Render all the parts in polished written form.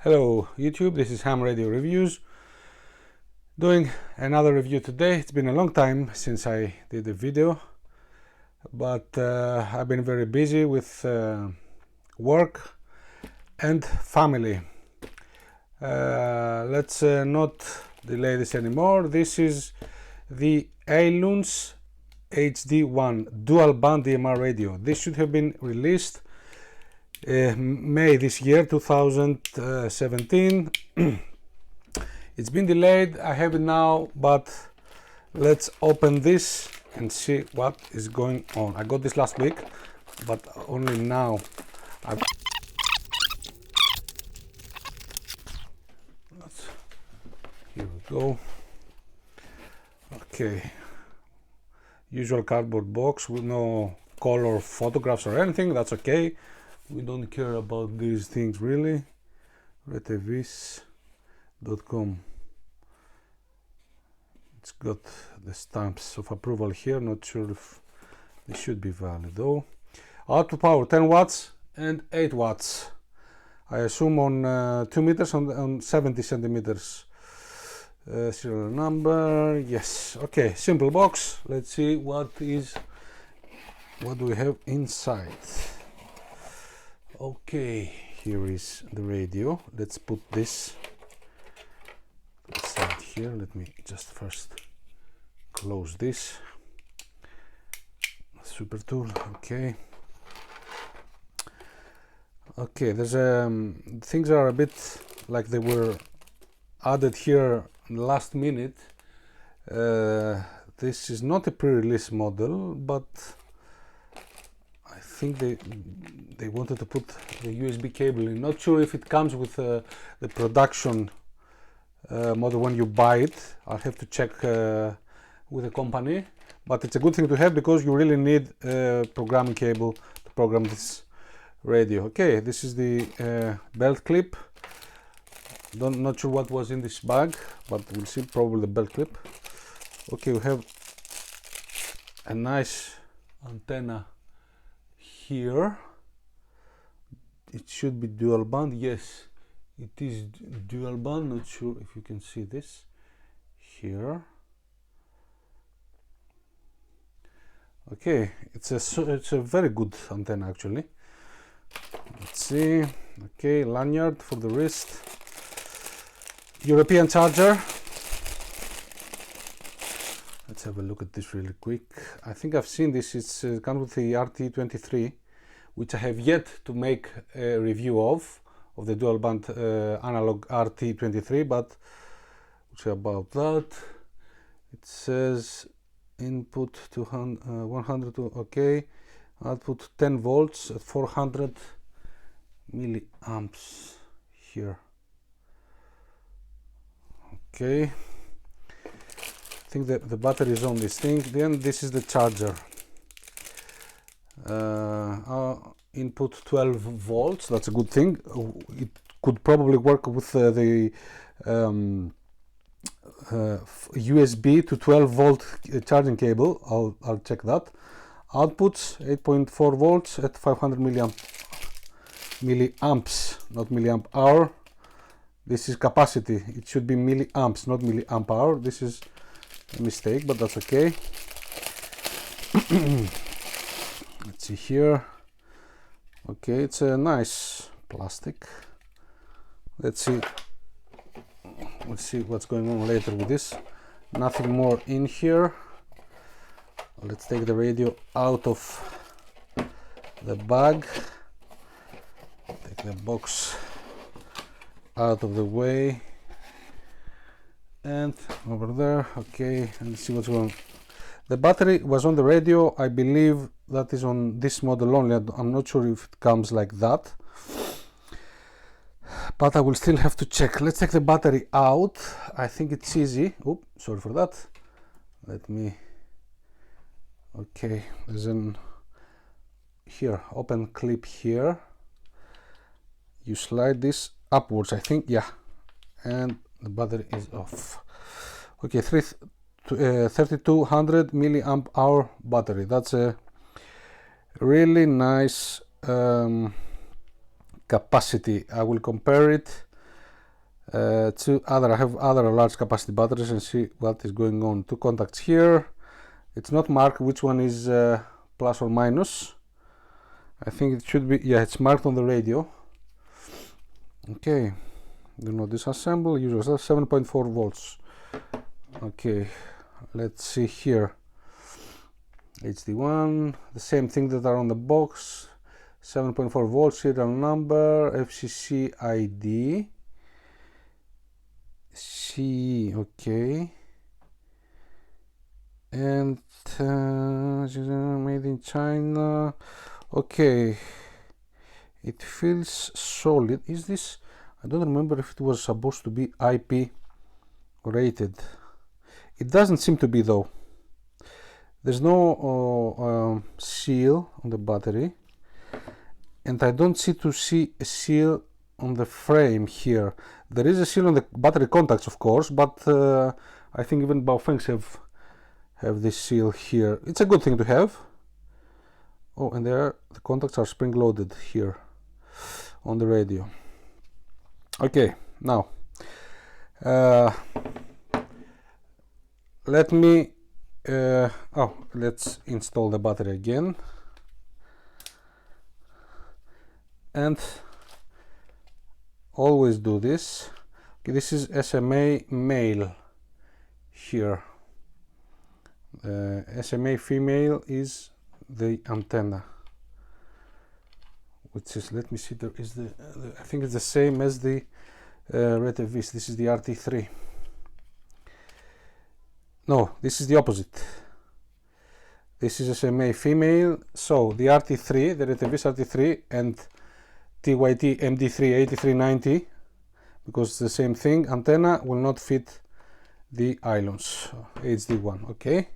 Hello YouTube, this is Ham Radio Reviews, doing another review today. It's been a long time since I did a video, but I've been very busy with work and family. Let's not delay this anymore. This is the Ailunce HD1 dual band DMR radio. This should have been released May this year, 2017. It's been delayed. I have it now, but let's open this and see what is going on. I got this last week, but only now here we go. Okay, usual cardboard box with no color photographs or anything. That's okay. We don't care about these things really. Retevis.com. It's got the stamps of approval here. Not sure if they should be valid though. Output power 10 watts and 8 watts. I assume on 2 meters on 70 centimeters. Serial number, yes. Okay, simple box. Let's see what do we have inside. Okay, here is the radio. Let's put this aside here. Let me just first close this. Super tool. Okay. Okay, there's things are a bit like they were added here last minute. This is not a pre-release model, but I think they wanted to put the USB cable in. Not sure if it comes with the production model when you buy it. I'll have to check with the company, but it's a good thing to have because you really need a programming cable to program this radio. Okay, this is the belt clip. Not sure what was in this bag, but we'll see. Probably the belt clip. Okay, we have a nice antenna here. It should be dual band. Yes, it is dual band. Not sure if you can see this here. Okay, it's a very good antenna actually. Let's see. Okay, lanyard for the wrist. European charger. Let's have a look at this really quick. I think I've seen this. It's comes with the RT23, which I have yet to make a review of the dual band analog RT23, but we'll see about that. It says input 100 okay, output 10 volts at 400 milliamps here. Okay, I think that the battery is on this thing. Then this is the charger. Input 12 volts. That's a good thing. It could probably work with the USB to 12 volt charging cable. I'll check that. Outputs 8.4 volts at 500 milliamps, not milliamp hour. This is capacity. It should be milliamps, not milliamp hour. This is a mistake, but that's okay. Let's see here. Okay, it's a nice plastic. Let's see what's going on later with this. Nothing more in here. Let's take the radio out of the bag. Take the box out of the way and over there. Okay, and see what's going on. The battery was on the radio. I believe that is on this model only. I'm not sure if it comes like that, but I will still have to check. Let's take the battery out. I think it's easy. Oops, sorry for that. Let me. Okay, there's an here open clip here. You slide this upwards, I think, yeah, and the battery is off. Okay, 3200 milliamp hour battery. That's a really nice capacity. I will compare it I have other large capacity batteries and see what is going on. 2 contacts here. It's not marked which one is plus or minus. I think it should be, yeah, it's marked on the radio. Okay, do not disassemble, usual stuff, 7.4 volts. Okay, let's see here. HD1, the same thing that are on the box. 7.4 volts, serial number, FCC ID. C, okay. And made in China. Okay, it feels solid. Is this, I don't remember if it was supposed to be IP rated. It doesn't seem to be though. There's no seal on the battery, and I don't see a seal on the frame here. There is a seal on the battery contacts, of course, but I think even Baofengs have this seal here. It's a good thing to have. Oh, and there the contacts are spring loaded here on the radio. Okay, now let me let's install the battery again, and always do this. Okay, this is SMA male here. SMA female is the antenna, which is, let me see, there is I think it's the same as the Retevis. This is the RT3. No, this is the opposite. This is SMA female. So the RT3, the Retevis RT3 and TYT MD3 8390, because it's the same thing, antenna will not fit the Ailunce HD1. Okay,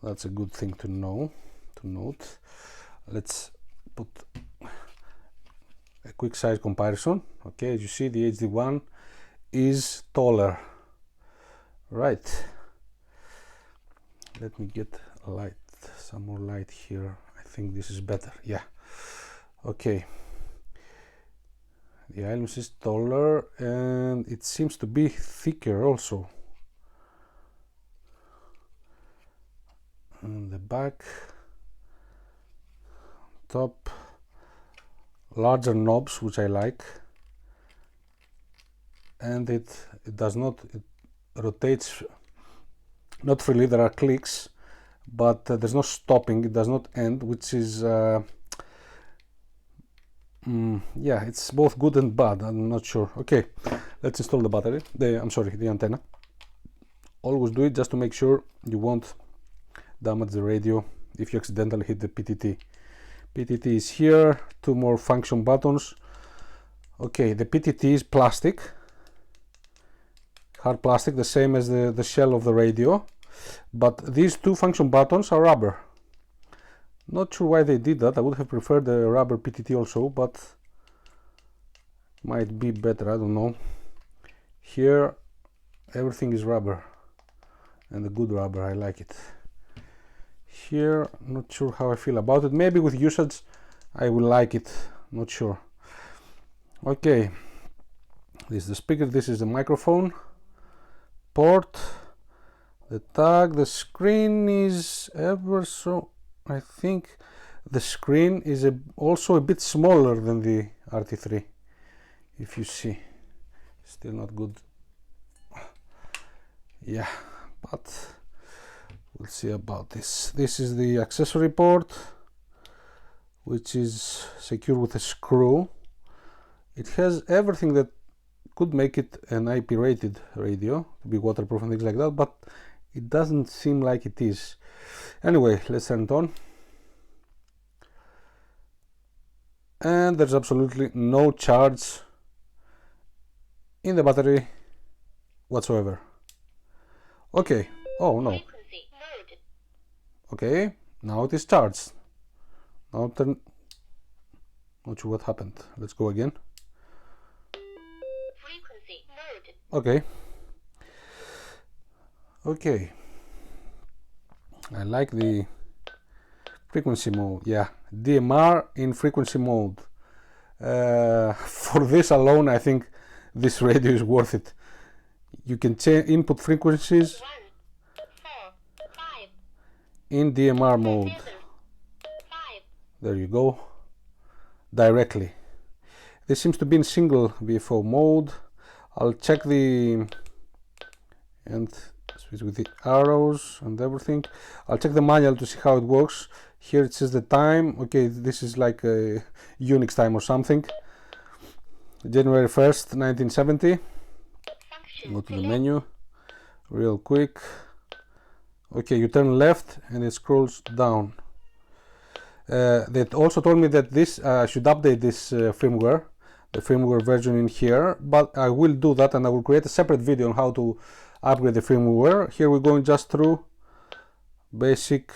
that's a good thing to know, to note. Let's put a quick size comparison. Okay, as you see, the HD1 is taller. Right, let me get light, some more light here. I think this is better. Yeah, okay. The Ailunce is taller and it seems to be thicker also. And the back, top, larger knobs, which I like, and it does not, it rotates not freely. There are clicks, but there's no stopping. It does not end, which is yeah, it's both good and bad. I'm not sure. Okay, let's install the battery, the antenna. Always do it just to make sure you won't damage the radio if you accidentally hit the PTT. PTT is here, 2 more function buttons. Okay, the PTT is plastic, hard plastic, the same as the shell of the radio, but these 2 function buttons are rubber. Not sure why they did that. I would have preferred the rubber PTT also, but might be better, I don't know. Here everything is rubber, and the good rubber, I like it. Here, not sure how I feel about it. Maybe with usage I will like it, not sure. Okay, this is the speaker, this is the microphone port, the tag, the screen is ever so, I think the screen is also a bit smaller than the RT3, if you see. Still not good. Yeah, but we'll see about this. This is the accessory port, which is secured with a screw. It has everything that could make it an IP rated radio, to be waterproof and things like that, but it doesn't seem like it is. Anyway, let's turn it on. And there's absolutely no charge in the battery whatsoever. Okay, oh no. Okay, now it is charged. Now turn, not sure what happened. Let's go again. Frequency mode. Okay. Okay. I like the frequency mode. Yeah, DMR in frequency mode. For this alone, I think this radio is worth it. You can input frequencies in DMR mode. There you go, directly. This seems to be in single VFO mode. I'll check and switch with the arrows and everything. I'll check the manual to see how it works. Here it says the time. Okay, this is like a Unix time or something. January 1st, 1970. Go to the menu real quick. Okay, you turn left and it scrolls down. They also told me that this should update this firmware, the firmware version in here, but I will do that and I will create a separate video on how to upgrade the firmware. Here we're going just through basic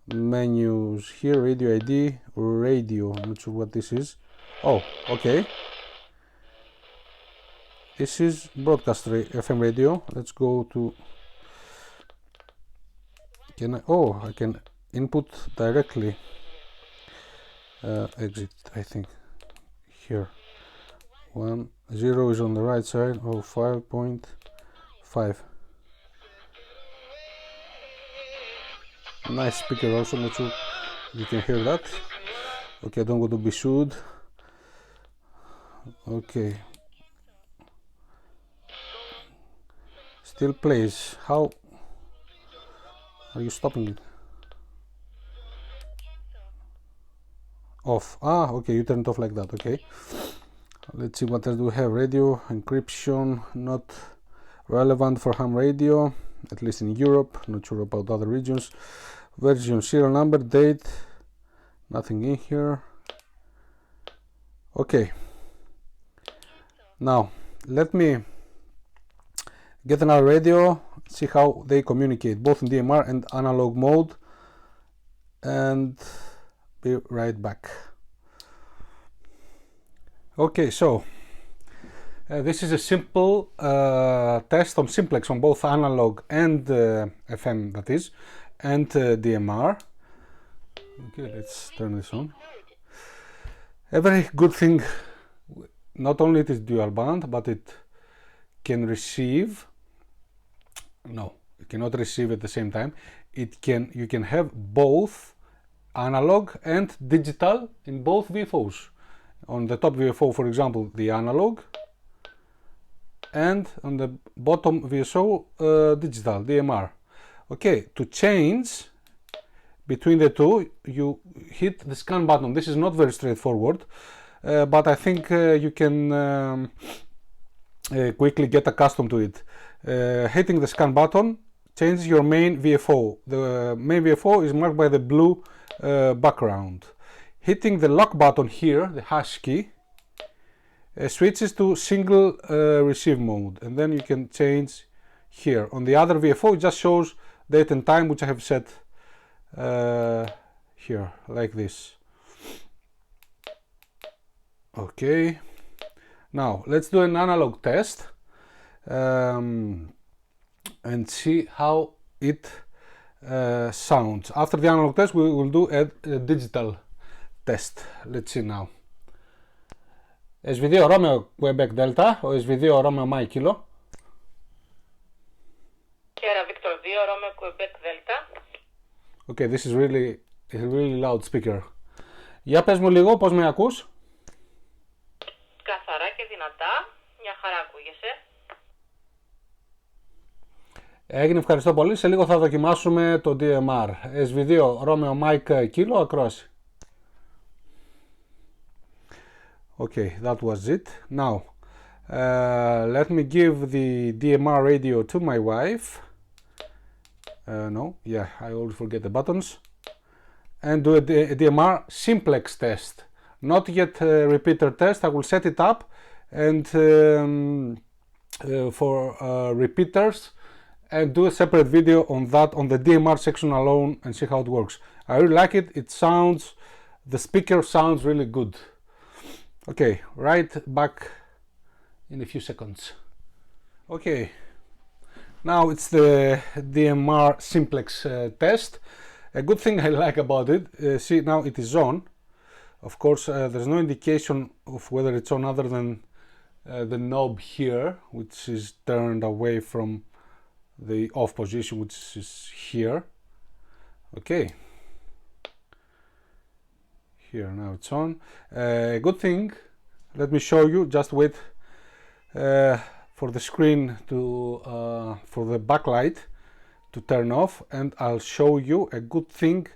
menus. Here, radio ID, radio, I'm not sure what this is. Oh, okay, this is broadcast FM radio. Let's go to, I can input directly, exit, I think, here, 1, 0 is on the right side, 5.5. Nice speaker also, not sure you can hear that. Okay, I don't want to be sued. Okay, still plays. How are you stopping it? Off. Ah, okay, you turn it off like that. Okay, let's see what else do we have. Radio encryption, not relevant for ham radio, at least in Europe, not sure about other regions. Version, serial number, date, nothing in here. Okay, now let me get another radio, see how they communicate both in DMR and analog mode, and be right back. Okay, so this is a simple test on simplex on both analog and FM, that is, and DMR. Okay, let's turn this on. A very good thing, not only it is dual band, but it can receive, no, it cannot receive at the same time. You can have both analog and digital in both VFOs. On the top VFO, for example, the analog, and on the bottom VSO, digital, DMR. Okay, to change between the two, you hit the scan button. This is not very straightforward, but I think you can quickly get accustomed to it. Hitting the scan button changes your main VFO. The main VFO is marked by the blue background. Hitting the lock button here, the hash key, switches to single receive mode, and then you can change here. On the other VFO, it just shows date and time, which I have set here, like this. Okay, now let's do an analog test and see how it sounds. After the analog test, we will do a digital test. Let's see now. SV2 Romeo Quebec Delta, or SV2 Romeo Mike Kilo. Sierra Victor 2 Romeo Quebec Delta. Okay, this is really a really loud speaker. Για πες μου λίγο πώς με ακούς. Καθαρά και δυνατά, μια χαρά ακούγεσαι. Έγινε, ευχαριστώ πολύ. Σε λίγο θα δοκιμάσουμε το DMR. SV2 Romeo Mike Kilo, ακρόαση. Okay, that was it. Now, let me give the DMR radio to my wife. I always forget the buttons. And do a DMR simplex test. Not yet a repeater test. I will set it up, and for repeaters, and do a separate video on that, on the DMR section alone, and see how it works. I really like it. It sounds, the speaker sounds really good. Okay, right back in a few seconds. Okay, now it's the DMR simplex test. A good thing I like about it, see, now it is on. Of course, there's no indication of whether it's on other than the knob here, which is turned away from the off position, which is here. Okay, here now it's on. Good thing, let me show you, just wait for the screen to for the backlight to turn off, and I'll show you a good thing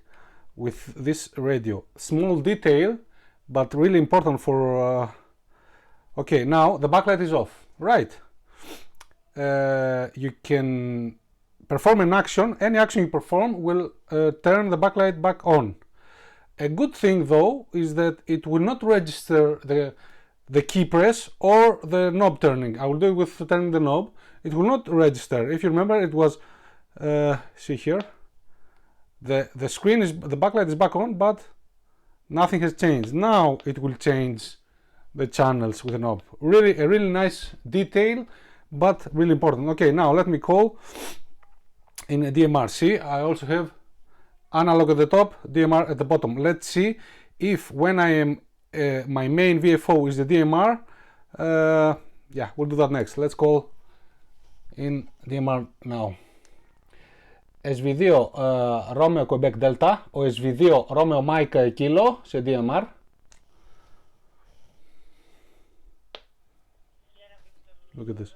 with this radio. Small detail, but really important for okay, now the backlight is off, right? You can perform an action, any action you perform will turn the backlight back on. A good thing though is that it will not register the key press or the knob turning. I will do it with turning the knob. It will not register. If you remember, it was see here, the screen is, the backlight is back on, but nothing has changed. Now it will change the channels with the knob. Really, a really nice detail, but really important. Okay, now let me call in a DMR. See, I also have analog at the top, DMR at the bottom. Let's see if when I am my main VFO is the DMR. Yeah, we'll do that next. Let's call in DMR now. SV2 Romeo Quebec Delta, ο SV2 Romeo Mike Kilo σε DMR. Look at this.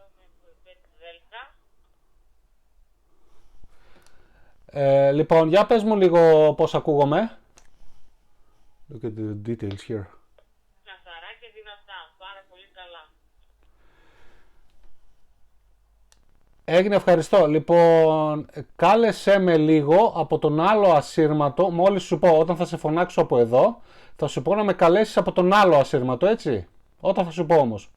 Λοιπόν, για πες μου λίγο πώς ακούγομαι. Look at the details here. Καθαρά και δυνατά, πάρα πολύ καλά. Έγινε, ευχαριστώ. Λοιπόν, κάλεσέ με λίγο από τον άλλο ασύρματο. Μόλις σου πω, όταν θα σε φωνάξω από εδώ, θα σου πω να με καλέσεις από τον άλλο ασύρματο, έτσι. Όταν θα σου πω όμως.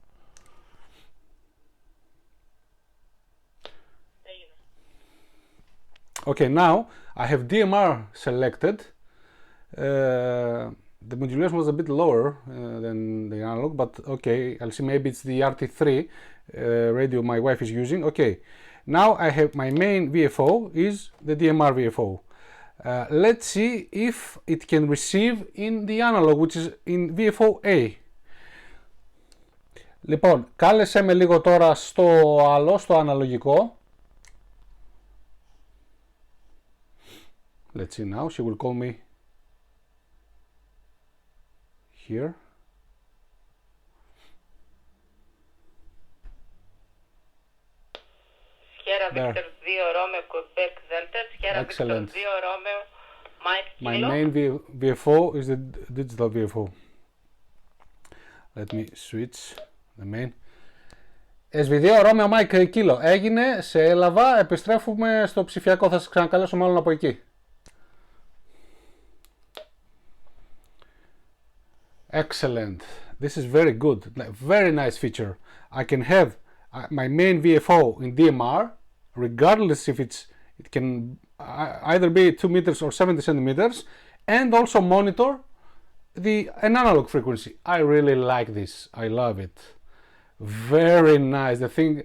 Okay, now I have DMR selected. The modulation was a bit lower than the analog, but okay, I'll see, maybe it's the RT3 radio my wife is using. Okay, now I have my main VFO is the DMR VFO. Let's see if it can receive in the analog, which is in VFO A. Λοιπόν, κάλεσέ με λίγο τώρα στο άλλο, στο αναλογικό. Let's see now, she will call me here. Sierra Victor 2 Romeo Quebec Delta, Sierra Victor 2 Romeo Mike Kilo. My main VFO is the digital VFO. Let me switch the main. SV2 Romeo Mike Kilo. Έγινε, σε έλαβα, επιστρέφουμε στο ψηφιακό, θα σας ξανακαλέσω μάλλον από εκεί. Excellent. This is very good. Very nice feature. I can have my main VFO in DMR, regardless if it can either be 2 meters or 70 centimeters, and also monitor an analog frequency. I really like this. I love it. Very nice. The thing,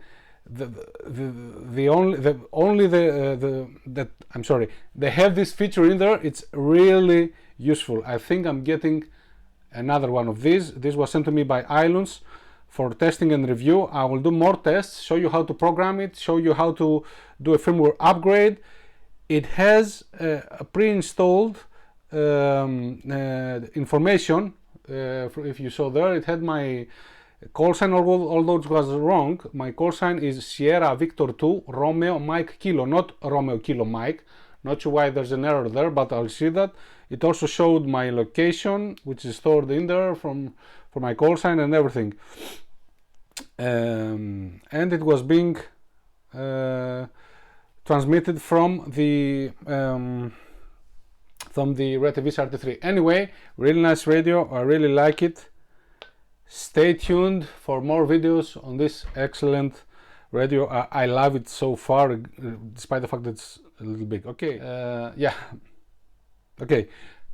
I'm sorry. They have this feature in there. It's really useful. I think I'm getting another one of these. This was sent to me by Ailunce for testing and review. I will do more tests, show you how to program it, show you how to do a firmware upgrade. It has a pre-installed information. If you saw there, it had my call sign, although it was wrong. My call sign is Sierra Victor 2 Romeo Mike Kilo, not Romeo Kilo Mike. Not sure why there's an error there, but I'll see that. It also showed my location, which is stored in there for my call sign and everything. And it was being transmitted from the RTVS RT3. Anyway, really nice radio. I really like it. Stay tuned for more videos on this excellent radio. I love it so far, despite the fact that it's a little big. Okay, yeah. Okay,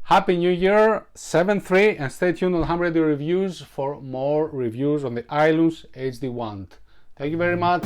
Happy New Year 7.3, and stay tuned on Ham Radio Reviews for more reviews on the Ailunce HD1. Thank you very much.